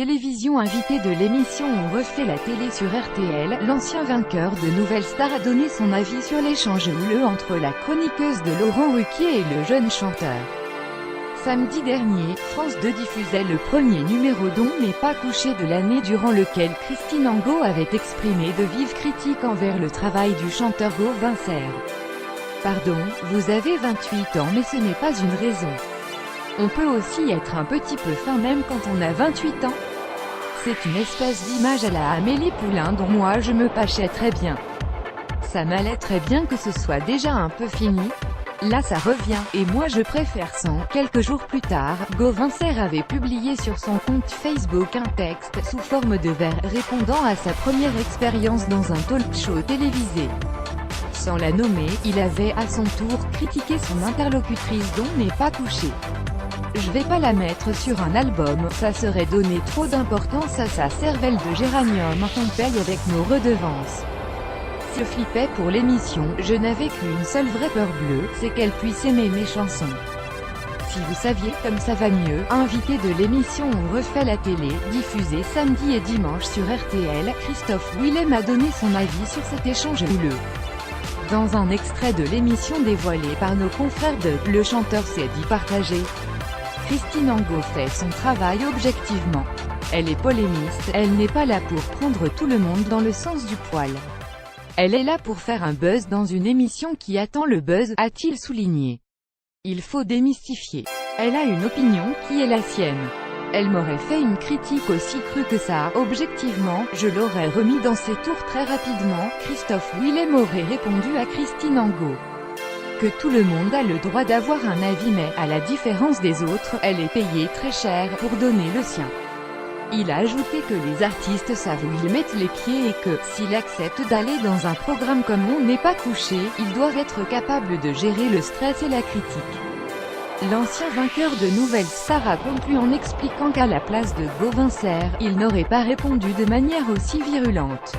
télévision. Invité de l'émission On refait la télé sur RTL, l'ancien vainqueur de Nouvelle Star a donné son avis sur l'échange houleux entre la chroniqueuse de Laurent Ruquier et le jeune chanteur. Samedi dernier, France 2 diffusait le premier numéro d'On n'est pas couché de l'année, durant lequel Christine Angot avait exprimé de vives critiques envers le travail du chanteur Gauvin Serre. Pardon, vous avez 28 ans mais ce n'est pas une raison. On peut aussi être un petit peu fin même quand on a 28 ans. C'est une espèce d'image à la Amélie Poulain dont moi je me pâchais très bien. Ça m'allait très bien que ce soit déjà un peu fini. Là ça revient, et moi je préfère sans. Quelques jours plus tard, Gauvin Serre avait publié sur son compte Facebook un texte, sous forme de vers, répondant à sa première expérience dans un talk show télévisé. Sans la nommer, il avait, à son tour, critiqué son interlocutrice dont n'est pas couché. Je vais pas la mettre sur un album, ça serait donner trop d'importance à sa cervelle de géranium qu'on paye avec nos redevances. Je flippais pour l'émission, je n'avais qu'une seule vraie peur bleue, c'est qu'elle puisse aimer mes chansons. Si vous saviez comme ça va mieux, invité de l'émission On refait la télé, diffusée samedi et dimanche sur RTL, Christophe Willem a donné son avis sur cet échange houleux. Dans un extrait de l'émission dévoilé par nos confrères de Le Chanteur s'est dit partagé. Christine Angot fait son travail objectivement. Elle est polémiste, elle n'est pas là pour prendre tout le monde dans le sens du poil. Elle est là pour faire un buzz dans une émission qui attend le buzz, a-t-il souligné. Il faut démystifier. Elle a une opinion qui est la sienne. Elle m'aurait fait une critique aussi crue que ça, objectivement, je l'aurais remis dans ses tours très rapidement. Christophe Willem aurait répondu à Christine Angot que tout le monde a le droit d'avoir un avis mais, à la différence des autres, elle est payée très cher pour donner le sien. Il a ajouté que les artistes savent où ils mettent les pieds et que, s'il accepte d'aller dans un programme comme On n'est pas couché, ils doivent être capables de gérer le stress et la critique. L'ancien vainqueur de Nouvelle Star a conclu en expliquant qu'à la place de Gauvin Serre, il n'aurait pas répondu de manière aussi virulente.